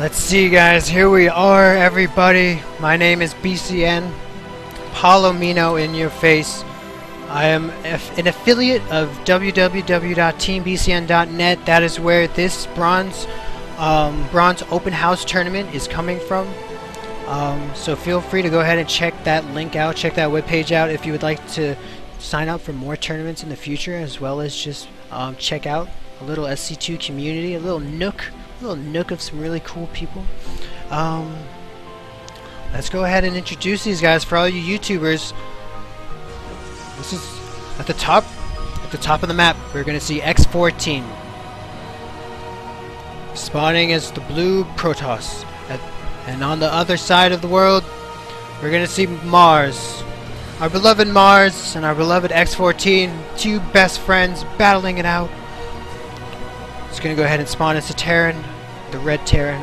Let's see, guys. Here we are, everybody. My name is BCN. Palomino in your face. I am an affiliate of www.teambcn.net. That is where this bronze open house tournament is coming from. So feel free to go ahead and check that link out, check that webpage out if you would like to sign up for more tournaments in the future, as well as just check out a little SC2 community, a little nook of some really cool people. Let's go ahead and introduce these guys for all you YouTubers. This is at the top of the map. We're gonna see X14 spawning as the blue Protoss, and on the other side of the world, we're gonna see Mars, our beloved Mars, and our beloved X14, two best friends battling it out. It's gonna go ahead and spawn as a Terran, the red Terran.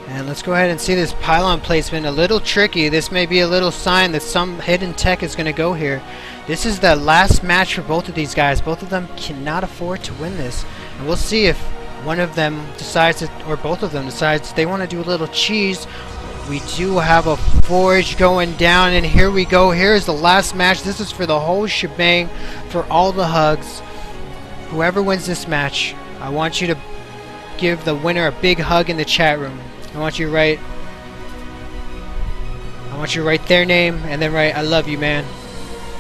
And let's go ahead and see this pylon placement. A little tricky. This may be a little sign that some hidden tech is going to go here. This is the last match for both of these guys. Both of them cannot afford to win this. And we'll see if one of them decides to, or both of them decides they want to do a little cheese. We do have a forge going down, and here we go. Here's the last match. This is for the whole shebang, for all the hugs. Whoever wins this match, I want you to give the winner a big hug in the chat room. I want you to write their name and then write "I love you, man,"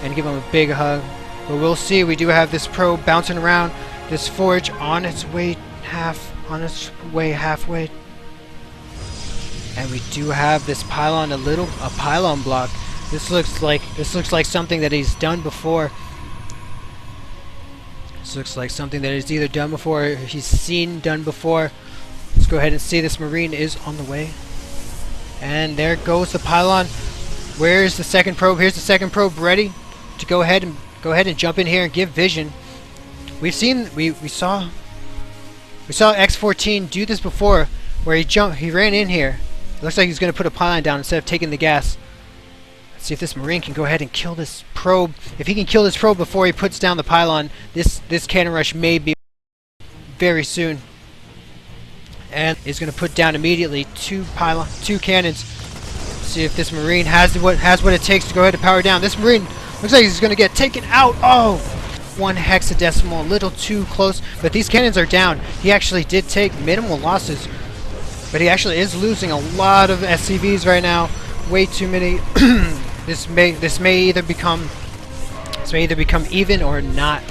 and give them a big hug. But we'll see. We do have this probe bouncing around, this forge on its way halfway, and we do have this pylon, a pylon block. This looks like something that he's done before. This looks like something that he's either done before or he's seen done before. Let's go ahead and see this Marine is on the way. And there goes the pylon. Where's the second probe? Here's the second probe ready to go ahead and jump in here and give vision. We saw X14 do this before, where he ran in here. It looks like he's gonna put a pylon down instead of taking the gas. Let's see if this Marine can go ahead and kill this probe. If he can kill this probe before he puts down the pylon, this cannon rush may be very soon. And is going to put down immediately two cannons. See if this Marine has what it takes to go ahead and power down. This Marine looks like he's going to get taken out. Oh, 1 hexadecimal, a little too close. But these cannons are down. He actually did take minimal losses, but he actually is losing a lot of SCVs right now. Way too many. This may either become even or not,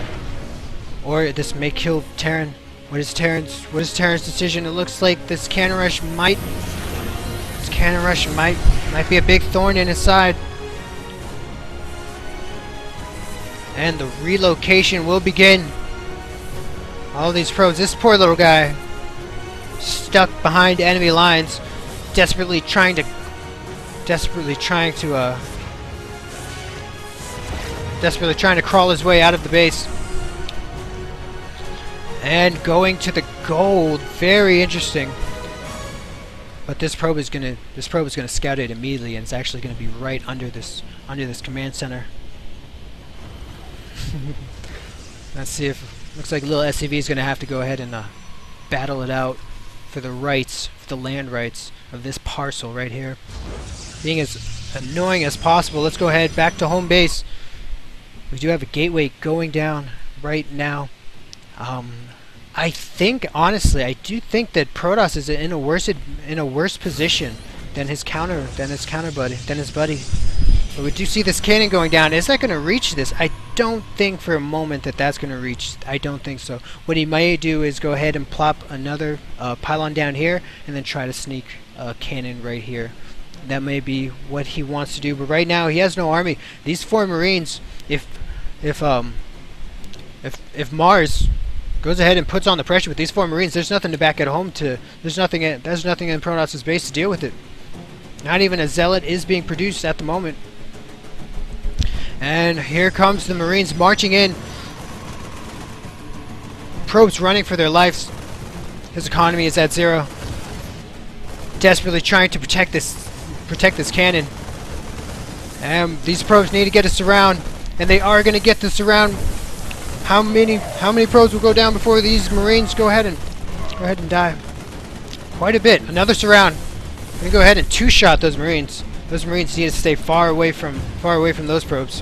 or this may kill Terran. What is Terran's decision? It looks like this cannon rush might be a big thorn in his side. And the relocation will begin. All these probes, this poor little guy stuck behind enemy lines, desperately trying to crawl his way out of the base. And going to the gold, very interesting. But this probe is gonna scout it immediately, and it's actually gonna be right under this command center. Let's see if looks like little SCV is gonna have to go ahead and battle it out for the land rights of this parcel right here. Being as annoying as possible. Let's go ahead back to home base. We do have a gateway going down right now. Honestly, I do think that Protoss is in a worse position than his buddy. But we do see this cannon going down. Is that going to reach this? I don't think for a moment that's going to reach. I don't think so. What he might do is go ahead and plop another pylon down here, and then try to sneak a cannon right here. That may be what he wants to do. But right now he has no army. These 4 Marines, if Mars goes ahead and puts on the pressure with these 4 Marines, there's nothing to back it home to. There's nothing in Protoss' base to deal with it. Not even a zealot is being produced at the moment. And here comes the Marines marching in. Probes running for their lives. His economy is at 0. Desperately trying to protect this cannon. And these probes need to get a surround, and they are going to get the surround. How many probes will go down before these Marines go ahead and Go ahead and die. Quite a bit. Another surround. I'm gonna go ahead and two-shot those Marines. Those Marines need to stay far away from those probes.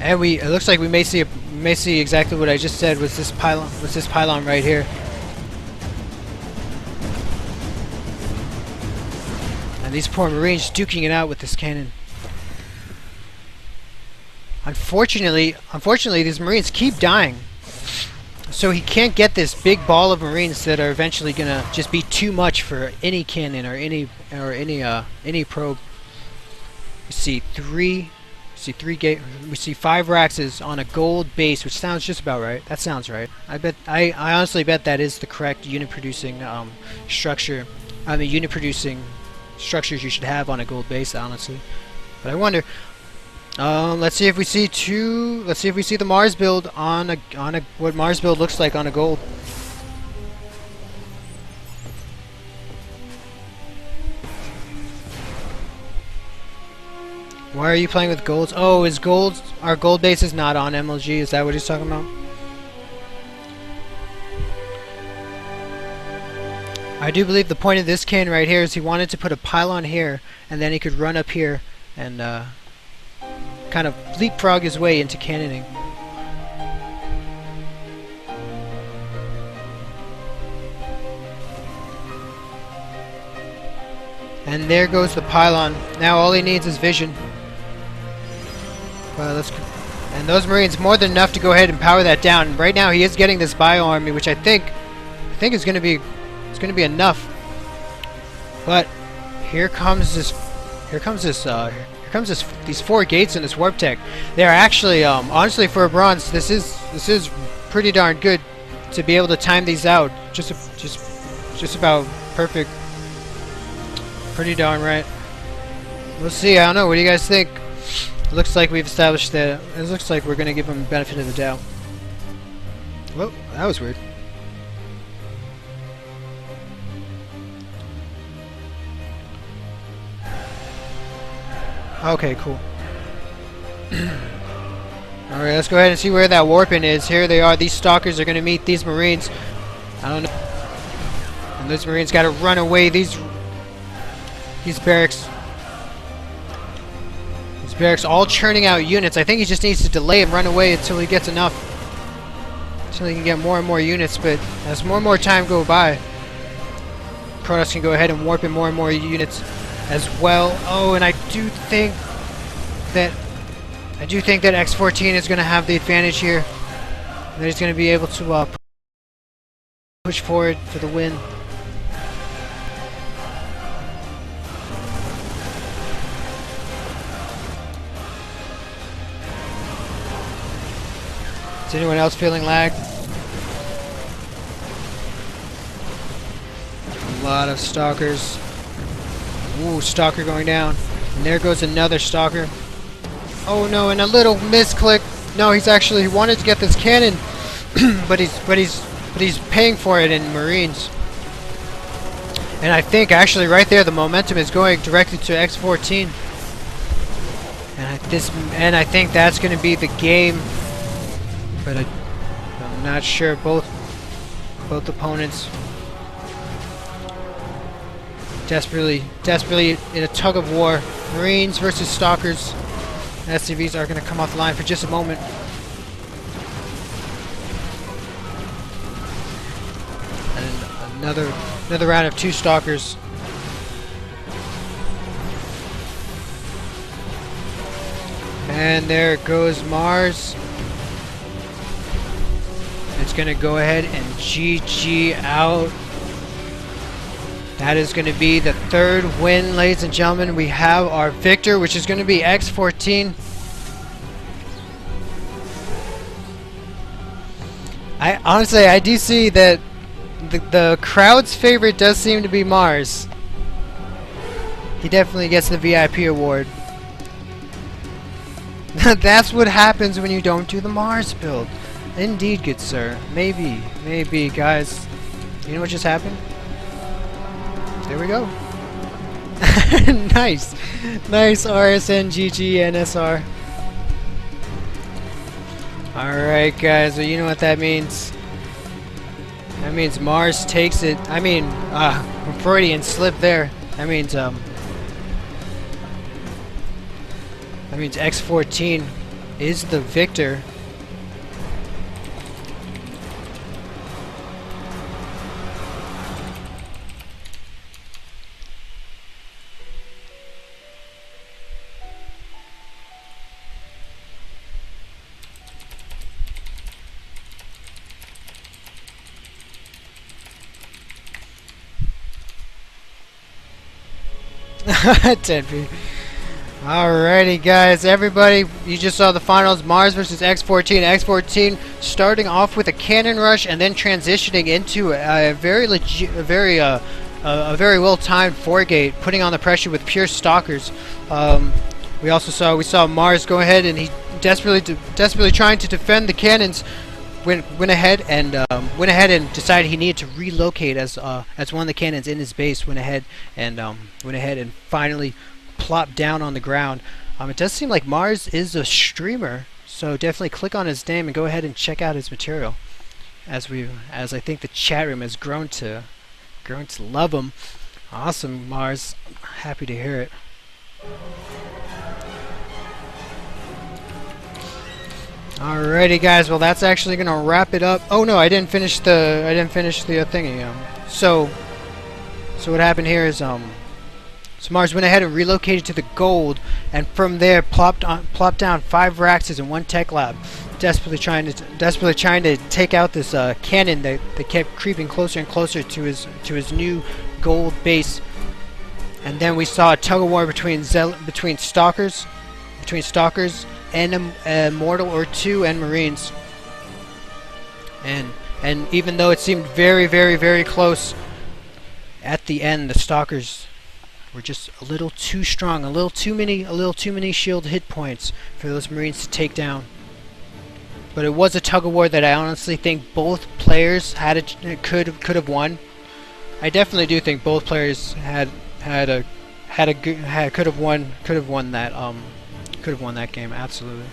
And it looks like we may see exactly what I just said was this pylon right here. And these poor Marines duking it out with this cannon. Unfortunately, these Marines keep dying. So he can't get this big ball of Marines that are eventually gonna just be too much for any cannon or any probe. We see three we see 5 Raxes on a gold base, which sounds just about right. That sounds right. I honestly bet that is the correct unit producing structure. I mean, unit producing structures you should have on a gold base, honestly. But I wonder. Let's see if we see the Mars build on what Mars build looks like on a gold. Why are you playing with golds? Oh, our gold base is not on MLG, is that what he's talking about? I do believe the point of this cannon right here is he wanted to put a pylon here, and then he could run up here and kind of leapfrog his way into cannoning. And there goes the pylon. Now all he needs is vision. And those Marines more than enough to go ahead and power that down. Right now he is getting this bio army, which I think is going to be enough. But here comes these 4 gates in this warp tech. They're actually honestly, for a bronze, this is pretty darn good to be able to time these out. Just about perfect. Pretty darn right. We'll see. I don't know. What do you guys think? It looks like we've established that. It looks like we're going to give them the benefit of the doubt. Whoa, that was weird. Okay, cool. Alright, let's go ahead and see where that warping is. Here they are. These stalkers are going to meet these Marines. I don't know. And those Marines got to run away. These barracks. These barracks all churning out units. I think he just needs to delay and run away until he gets enough. Until he can get more and more units. But as more and more time go by, Protoss can go ahead and warp in more and more units as well. Oh, and I do think that X14 is going to have the advantage here. That he's going to be able to push forward for the win. Is anyone else feeling lagged? A lot of stalkers. Ooh, stalker going down. And there goes another stalker. Oh no, and a little misclick. No, he wanted to get this cannon, but he's paying for it in Marines. And I think actually right there the momentum is going directly to X14. And I think that's going to be the game. But I'm not sure. Both opponents desperately in a tug of war. Marines versus stalkers. SCVs are going to come off the line for just a moment. And another round of 2 stalkers. And there goes Mars. It's going to go ahead and GG out. That is going to be the 3rd win, ladies and gentlemen. We have our victor, which is going to be X14. I do see that the crowd's favorite does seem to be Mars. He definitely gets the V.I.P award. That's what happens when you don't do the Mars build. Indeed, good sir. Maybe, guys. You know what just happened? There we go. Nice RSN GG NSR. Alright guys, well you know what that means. That means Mars takes it. I mean, Freudian slip there. That means X14 is the victor. Tenby. Alrighty guys, everybody, you just saw the finals, Mars versus X14. X14 starting off with a cannon rush and then transitioning into a very well-timed 4-gate, putting on the pressure with pure stalkers. We saw Mars go ahead and he desperately trying to defend the cannons. Went ahead and decided he needed to relocate as one of the cannons in his base went ahead and finally plopped down on the ground. It does seem like Mars is a streamer, so definitely click on his name and go ahead and check out his material. As I think the chat room has grown to love him. Awesome, Mars. Happy to hear it. Alrighty guys, well that's actually gonna wrap it up. Oh no, I didn't finish the thingy. So what happened here is so Mars went ahead and relocated to the gold, and from there plopped down 5 Raxes and 1 tech lab, desperately trying to take out this cannon that kept creeping closer and closer to his new gold base. And then we saw a tug of war between stalkers and a mortal or 2 and marines. And even though it seemed very close, at the end the stalkers were just a little too strong, a little too many shield hit points for those marines to take down. But it was a tug of war that I honestly think both players could have won. I definitely do think both players could have won that game, absolutely.